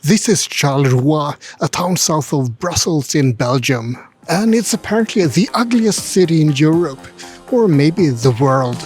This is Charleroi, a town south of Brussels in Belgium. And it's apparently the ugliest city in Europe, or maybe the world.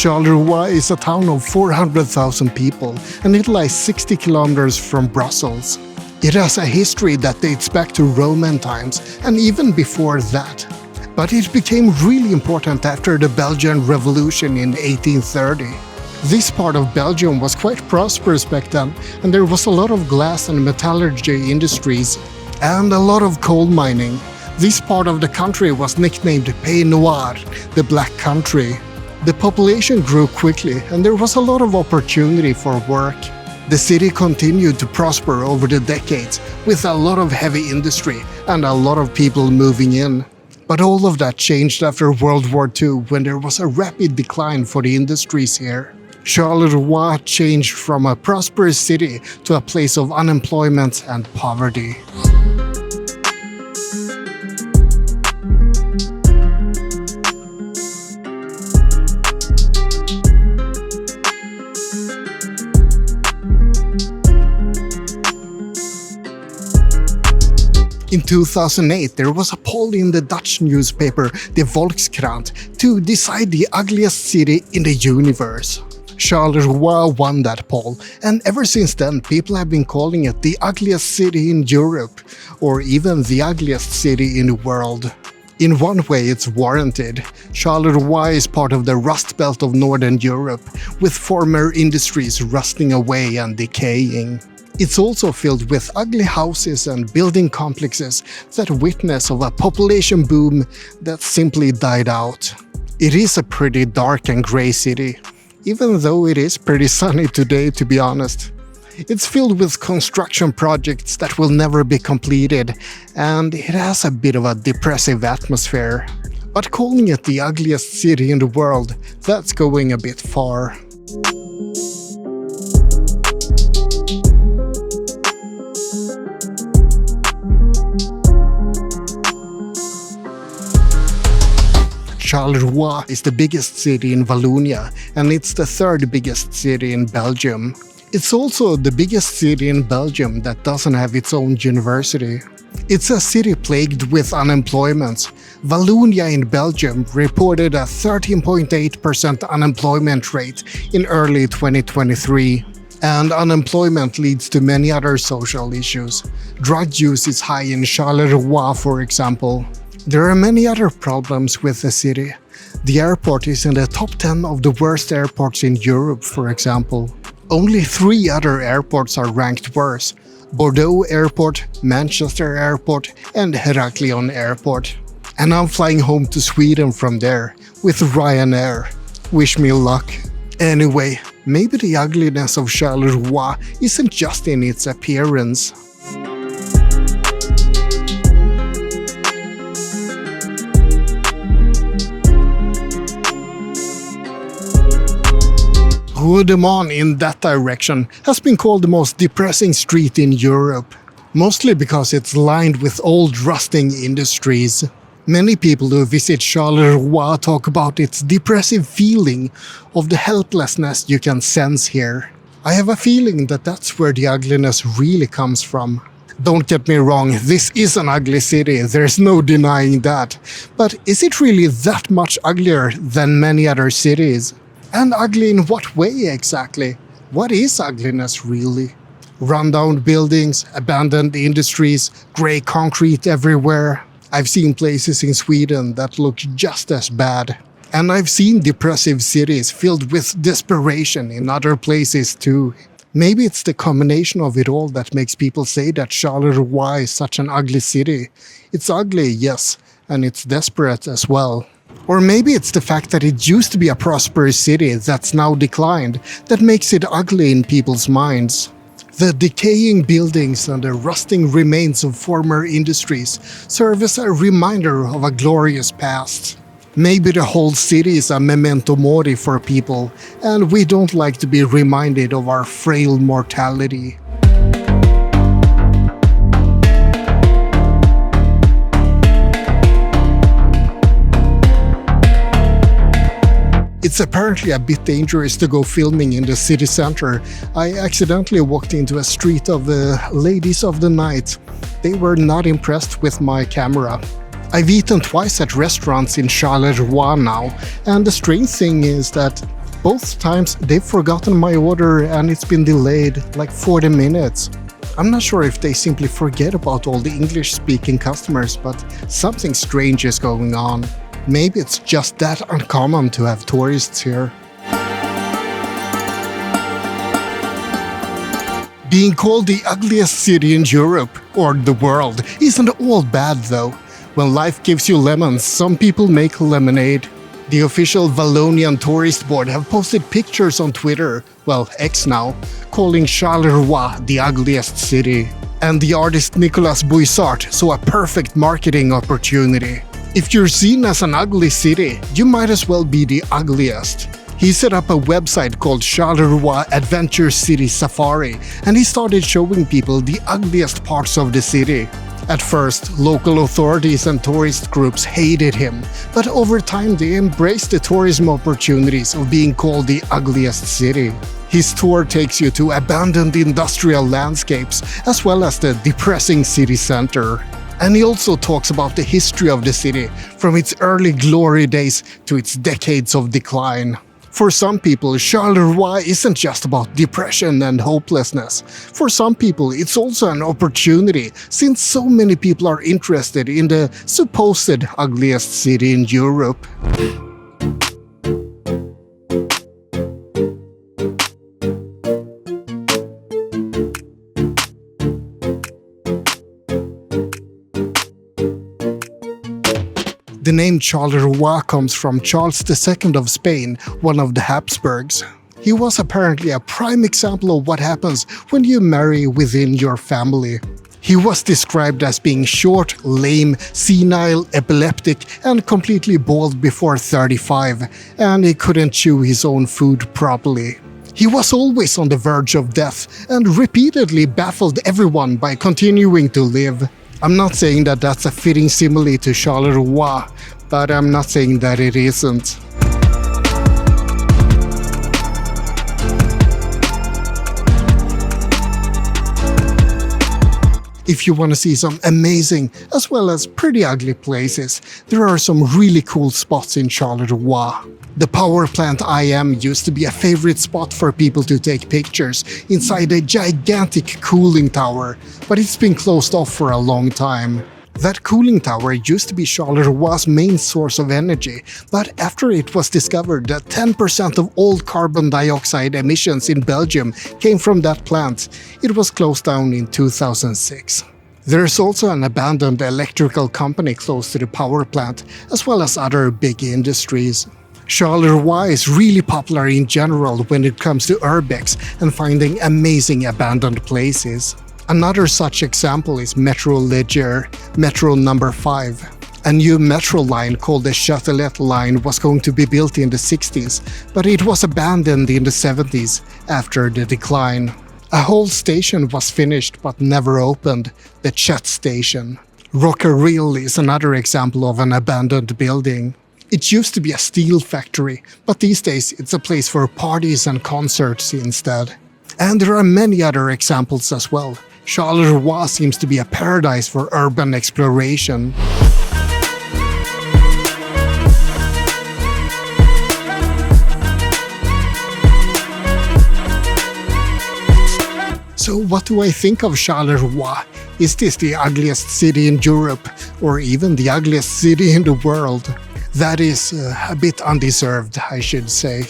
Charleroi is a town of 400,000 people, and it lies 60 kilometers from Brussels. It has a history that dates back to Roman times, and even before that. But it became really important after the Belgian Revolution in 1830. This part of Belgium was quite prosperous back then, and there was a lot of glass and metallurgy industries, and a lot of coal mining. This part of the country was nicknamed Pays Noir, the Black Country. The population grew quickly, and there was a lot of opportunity for work. The city continued to prosper over the decades, with a lot of heavy industry and a lot of people moving in. But all of that changed after World War II, when there was a rapid decline for the industries here. Charleroi changed from a prosperous city to a place of unemployment and poverty. In 2008, there was a poll in the Dutch newspaper, the Volkskrant, to decide the ugliest city in the universe. Charleroi won that poll, and ever since then, people have been calling it the ugliest city in Europe, or even the ugliest city in the world. In one way, it's warranted. Charleroi is part of the Rust Belt of Northern Europe, with former industries rusting away and decaying. It's also filled with ugly houses and building complexes that witness of a population boom that simply died out. It is a pretty dark and grey city, even though it is pretty sunny today, to be honest. It's filled with construction projects that will never be completed, and it has a bit of a depressive atmosphere. But calling it the ugliest city in the world, that's going a bit far. Charleroi is the biggest city in Wallonia, and it's the third biggest city in Belgium. It's also the biggest city in Belgium that doesn't have its own university. It's a city plagued with unemployment. Wallonia in Belgium reported a 13.8% unemployment rate in early 2023. And unemployment leads to many other social issues. Drug use is high in Charleroi, for example. There are many other problems with the city. The airport is in the top 10 of the worst airports in Europe, for example. Only 3 other airports are ranked worse: Bordeaux Airport, Manchester Airport, and Heraklion Airport. And I'm flying home to Sweden from there, with Ryanair. Wish me luck. Anyway, maybe the ugliness of Charleroi isn't just in its appearance. Rue de Mons in that direction has been called the most depressing street in Europe, mostly because it's lined with old rusting industries. Many people who visit Charleroi talk about its depressive feeling of the helplessness you can sense here. I have a feeling that that's where the ugliness really comes from. Don't get me wrong, this is an ugly city, there's no denying that. But is it really that much uglier than many other cities? And ugly in what way exactly? What is ugliness really? Rundown buildings, abandoned industries, grey concrete everywhere. I've seen places in Sweden that look just as bad. And I've seen depressive cities filled with desperation in other places too. Maybe it's the combination of it all that makes people say that Charleroi is such an ugly city. It's ugly, yes, and it's desperate as well. Or maybe it's the fact that it used to be a prosperous city that's now declined that makes it ugly in people's minds. The decaying buildings and the rusting remains of former industries serve as a reminder of a glorious past. Maybe the whole city is a memento mori for people, and we don't like to be reminded of our frail mortality. It's apparently a bit dangerous to go filming in the city center. I accidentally walked into a street of ladies of the night. They were not impressed with my camera. I've eaten twice at restaurants in Charleroi now, and the strange thing is that both times they've forgotten my order and it's been delayed like 40 minutes. I'm not sure if they simply forget about all the English-speaking customers, but something strange is going on. Maybe it's just that uncommon to have tourists here. Being called the ugliest city in Europe, or the world, isn't all bad though. When life gives you lemons, some people make lemonade. The official Wallonian tourist board have posted pictures on Twitter, well X now, calling Charleroi the ugliest city. And the artist Nicolas Bouissart saw a perfect marketing opportunity. If you're seen as an ugly city, you might as well be the ugliest. He set up a website called Charleroi Adventure City Safari, and he started showing people the ugliest parts of the city. At first, local authorities and tourist groups hated him, but over time they embraced the tourism opportunities of being called the ugliest city. His tour takes you to abandoned industrial landscapes, as well as the depressing city center. And he also talks about the history of the city, from its early glory days to its decades of decline. For some people, Charleroi isn't just about depression and hopelessness. For some people, it's also an opportunity, since so many people are interested in the supposed ugliest city in Europe. The name Charleroi comes from Charles II of Spain, one of the Habsburgs. He was apparently a prime example of what happens when you marry within your family. He was described as being short, lame, senile, epileptic, and completely bald before 35, and he couldn't chew his own food properly. He was always on the verge of death and repeatedly baffled everyone by continuing to live. I'm not saying that that's a fitting simile to Charleroi, but I'm not saying that it isn't. If you want to see some amazing as well as pretty ugly places, there are some really cool spots in Charleroi. The power plant IM used to be a favorite spot for people to take pictures inside a gigantic cooling tower, but it's been closed off for a long time. That cooling tower used to be Charleroi main source of energy, but after it was discovered that 10% of all carbon dioxide emissions in Belgium came from that plant, it was closed down in 2006. There's also an abandoned electrical company close to the power plant, as well as other big industries. Charleroi is really popular in general when it comes to urbex and finding amazing abandoned places. Another such example is Metro Leger, Metro number 5. A new metro line called the Châtelet line was going to be built in the 60s, but it was abandoned in the 70s after the decline. A whole station was finished but never opened, the Chat station. Rockeril is another example of an abandoned building. It used to be a steel factory, but these days it's a place for parties and concerts instead. And there are many other examples as well. Charleroi seems to be a paradise for urban exploration. So what do I think of Charleroi? Is this the ugliest city in Europe, or even the ugliest city in the world? That is a bit undeserved, I should say.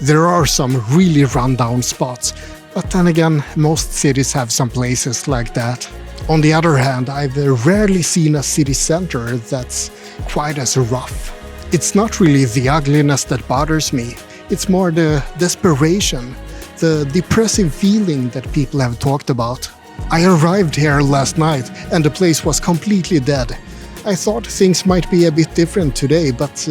There are some really run-down spots, but then again, most cities have some places like that. On the other hand, I've rarely seen a city center that's quite as rough. It's not really the ugliness that bothers me, it's more the desperation, the depressive feeling that people have talked about. I arrived here last night and the place was completely dead. I thought things might be a bit different today, but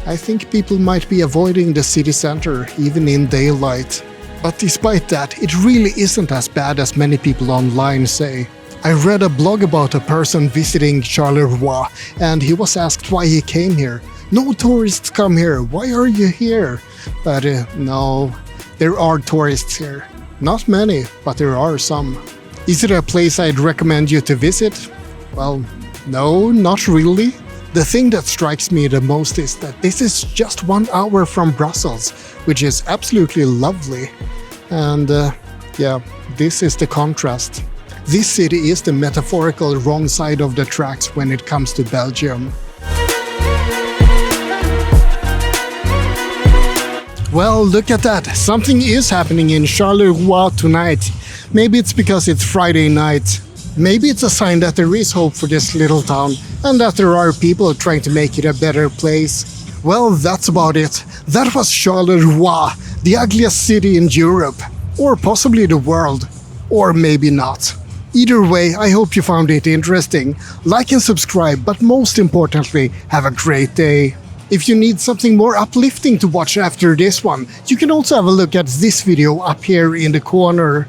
I think people might be avoiding the city center even in daylight. But despite that, it really isn't as bad as many people online say. I read a blog about a person visiting Charleroi, and he was asked why he came here. No tourists come here, why are you here? But no, there are tourists here. Not many, but there are some. Is it a place I'd recommend you to visit? Well, no, not really. The thing that strikes me the most is that this is just 1 hour from Brussels, which is absolutely lovely. And yeah, this is the contrast. This city is the metaphorical wrong side of the tracks when it comes to Belgium. Well, look at that. Something is happening in Charleroi tonight. Maybe it's because it's Friday night. Maybe it's a sign that there is hope for this little town and that there are people trying to make it a better place. Well, that's about it. That was Charleroi, the ugliest city in Europe. Or possibly the world. Or maybe not. Either way, I hope you found it interesting. Like and subscribe, but most importantly, have a great day. If you need something more uplifting to watch after this one, you can also have a look at this video up here in the corner.